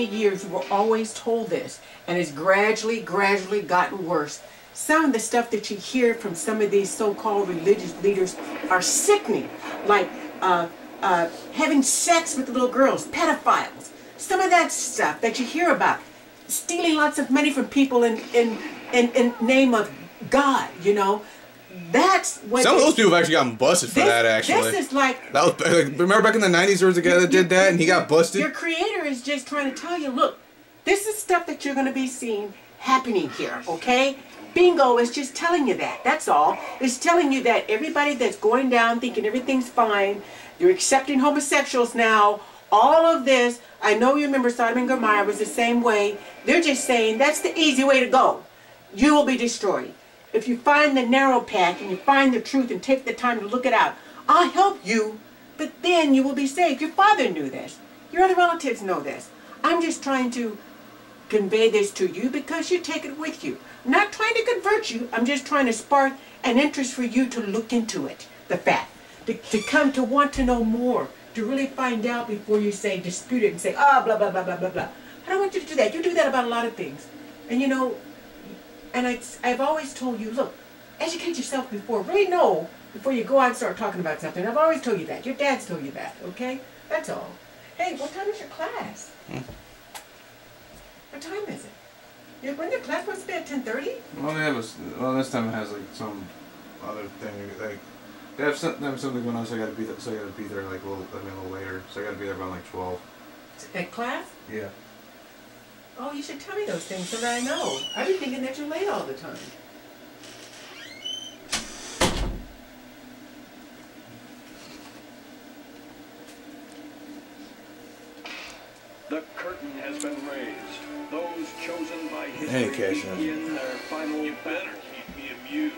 years we were always told this, and it's gradually gotten worse. Some of the stuff that you hear from some of these so-called religious leaders are sickening, like having sex with little girls, pedophiles. Some of that stuff that you hear about, stealing lots of money from people in name of God, you know. That's what some of those people have actually gotten busted for that. Actually, this is like that was remember back in the '90s there was a guy that did that and he got busted. Your creator is just trying to tell you, look, this is stuff that you're going to be seeing happening here, okay? Bingo is just telling you that. That's all. It's telling you that everybody that's going down thinking everything's fine, you're accepting homosexuals now, all of this. I know you remember Sodom and Gomorrah was the same way. They're just saying that's the easy way to go. You will be destroyed. If you find the narrow path and you find the truth and take the time to look it out, I'll help you, but then you will be saved. Your father knew this. Your other relatives know this. I'm just trying to convey this to you because you take it with you. I'm not trying to convert you. I'm just trying to spark an interest for you to look into it, the fact, to come to want to know more, to really find out before you say, dispute it and say, blah, blah, blah, blah, blah, blah. I don't want you to do that. You do that about a lot of things. And you know, and I've always told you, look, educate yourself before, really know before you go out and start talking about something. I've always told you that. Your dad's told you that, okay? That's all. Hey, what time is your class? What time is it? When your class supposed to be at 10:30? Well, this time it has like some other thing. Like they have something going on, so I gotta be there like a little later. So I gotta be there around like 12. At class? Yeah. Oh, you should tell me those things so that I know. I've been thinking that you're late all the time. The curtain has been raised. Those chosen by Hey, history begin their final. You better keep me amused.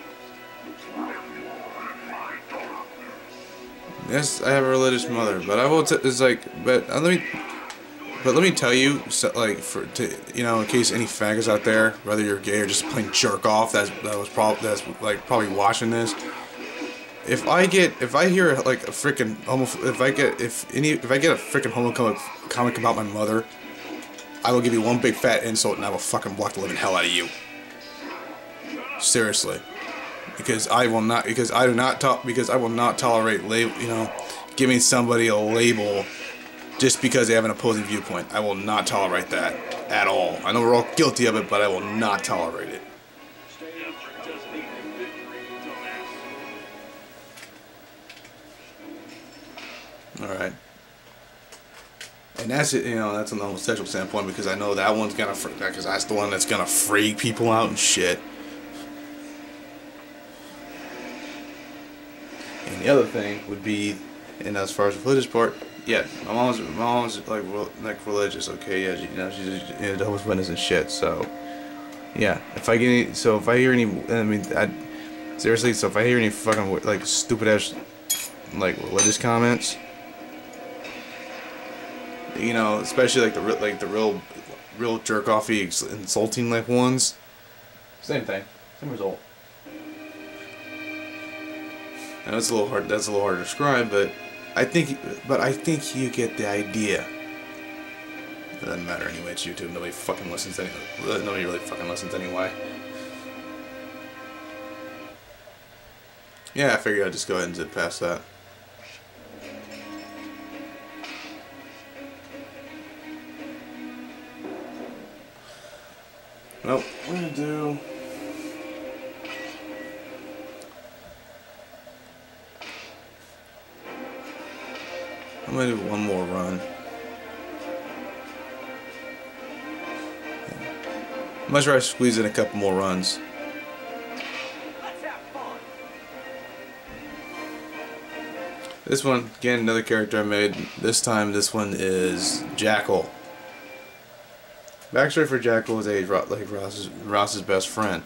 Yes, I have a religious mother, but I will. It's like, but let me tell you, so, like, in case any faggots out there, whether you're gay or just plain jerk off, that's probably watching this. If I hear like a freaking if I get a freaking homophobic about my mother, I will give you one big fat insult and I will fucking block the living hell out of you. Seriously, because I will not tolerate giving somebody a label just because they have an opposing viewpoint. I will not tolerate that at all. I know we're all guilty of it, but I will not tolerate it. Alright. And that's it, that's on the homosexual standpoint, because I know that one's gonna, because that's the one that's gonna freak people out and shit. And the other thing would be, and as far as the religious part, yeah, my mom's like religious, okay, yeah, she's a Jehovah's Witness and shit, so, yeah, if I hear any fucking, like, stupid ass, like, religious comments, especially like the real jerk-offy, insulting like ones, same thing, same result. And that's a little hard to describe, but I think you get the idea. It doesn't matter anyway. It's YouTube. Nobody fucking listens anyway. Nobody really fucking listens anyway. Yeah, I figured I'd just go ahead and zip past that. Well, we're gonna do. I'm gonna do one more run. I'm gonna try to squeeze in a couple more runs. This one, again, another character I made. This time, this one is Jackal. Backstory for Jackal is Ross's best friend.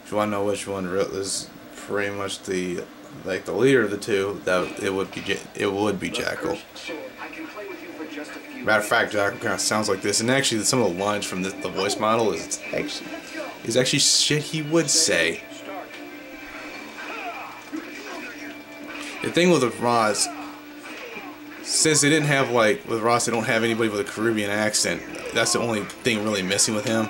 If you want to know which one is pretty much the leader of the two, it would be Jackal. Matter of fact, Jackal kind of sounds like this, and actually some of the lines from the voice model is actually shit he would say. The thing with Ross, since they didn't have, like, with Ross, they don't have anybody with a Caribbean accent. That's the only thing really missing with him.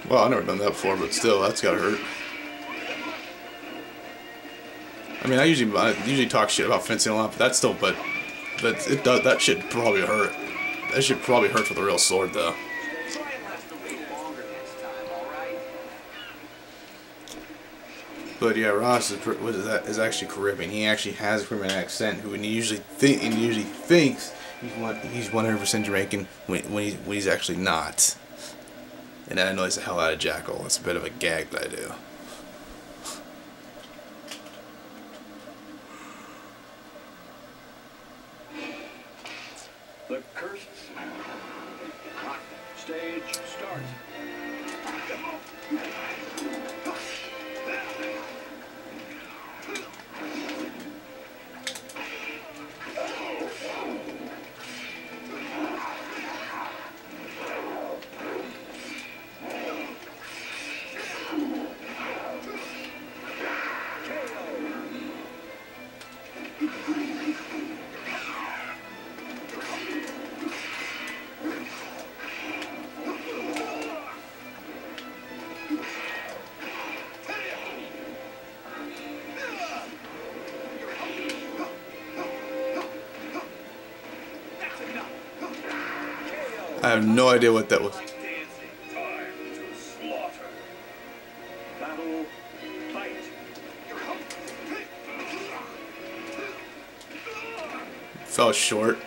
Well, I've never done that before, but still, that's gotta hurt. I mean, I usually talk shit about fencing a lot, but that's still, but it does, that shit probably hurt. That shit probably hurt with a real sword, though. But yeah, Ross is actually Caribbean. He actually has a Caribbean accent. Who he usually thinks he's 100% Jamaican when he's actually not. And that annoys the hell out of Jackal. It's a bit of a gag that I do. The cursed stage starts. I have no idea what that was. Time to slaughter. Battle, fight. Fell short.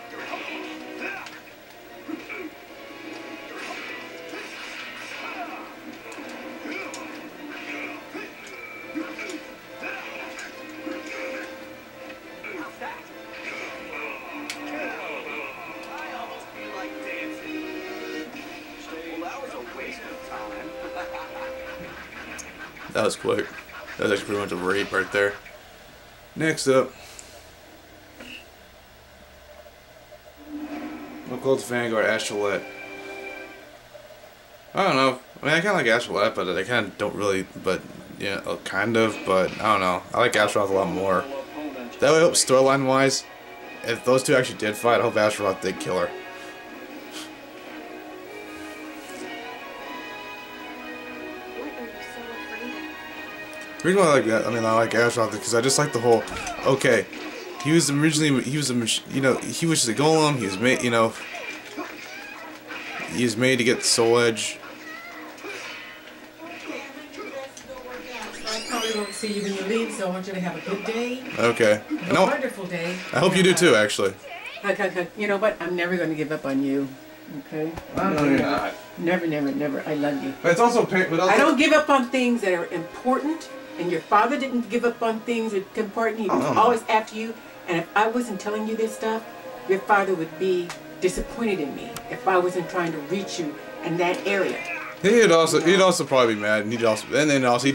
That was quick. That was actually pretty much a rape right there. Next up, Occult Vanguard, Astrolette. I don't know. I mean, I kind of like Astrolette, but I kind of don't really. But yeah, kind of. But I don't know. I like Astrolette a lot more. That would help storyline wise. If those two actually did fight, I hope Astrolette did kill her. The reason why I like that, I like Astrolette because I just like the whole, okay, he was originally, he was just a golem, he was made, he was made to get the Soul Edge. I probably won't see you when you leave, so I want you to have a good day. Okay. A wonderful day. I hope you do too, actually. You know what? I'm never going to give up on you. Okay? No, you're not. Never, never, never. I love you. But it's also I don't give up on things that are important. And your father didn't give up on things that are important. He was always after you. And if I wasn't telling you this stuff, your father would be disappointed in me if I wasn't trying to reach you in that area. He'd also probably be mad, and he'd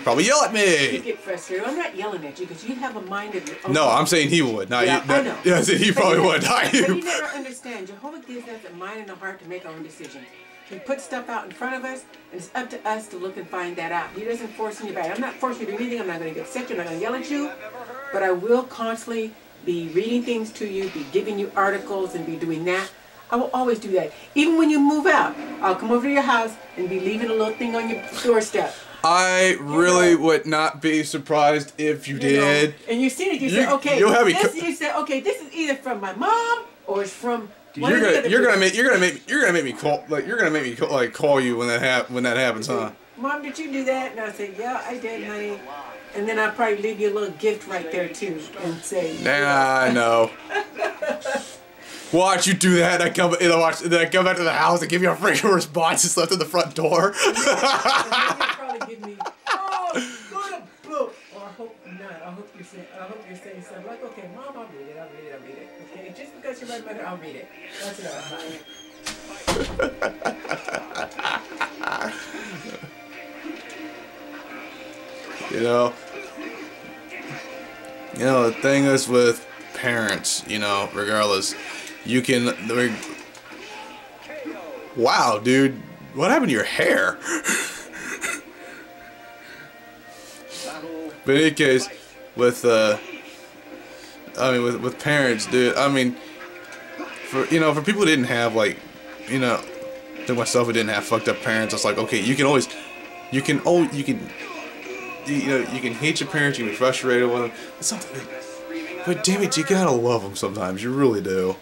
probably yell at me. He'd get frustrated. I'm not yelling at you because you have a mind of your own. No, I'm saying he would. Not yeah, you. I know. Yeah, I said he probably would. Not you. But you never understand. Jehovah gives us a mind and a heart to make our own decisions. He puts stuff out in front of us, and it's up to us to look and find that out. He doesn't force anybody. I'm not forcing you to do anything. I'm not going to get upset. I'm not going to yell at you. But I will constantly be reading things to you, be giving you articles, and be doing that. I will always do that. Even when you move out, I'll come over to your house and be leaving a little thing on your doorstep. I really would not be surprised if you did. And you see it, you say, okay, you say, okay, this is either from my mom or it's from. You're gonna make me call you when that happens, huh? Mom, did you do that? And I say, yeah, I did, honey. And then I'll probably leave you a little gift right there too, and say, nah, I know. Watch you do that. And then I come back to the house and give you a freaking response just left at the front door. And then you'll probably give me, oh, good, or I hope not. I hope you say, hope you're saying something like, okay, Mom, I'll read it, I'll read it, I'll read it. Okay, just because you're my mother, I'll read it. That's enough. The thing is with parents, regardless, you can. Wow, dude, what happened to your hair? But in any case, with with parents, dude. I mean, for people who didn't have like myself who didn't have fucked up parents, it's like, okay, you can hate your parents, you can be frustrated with them, but damn it, you gotta love them sometimes. You really do.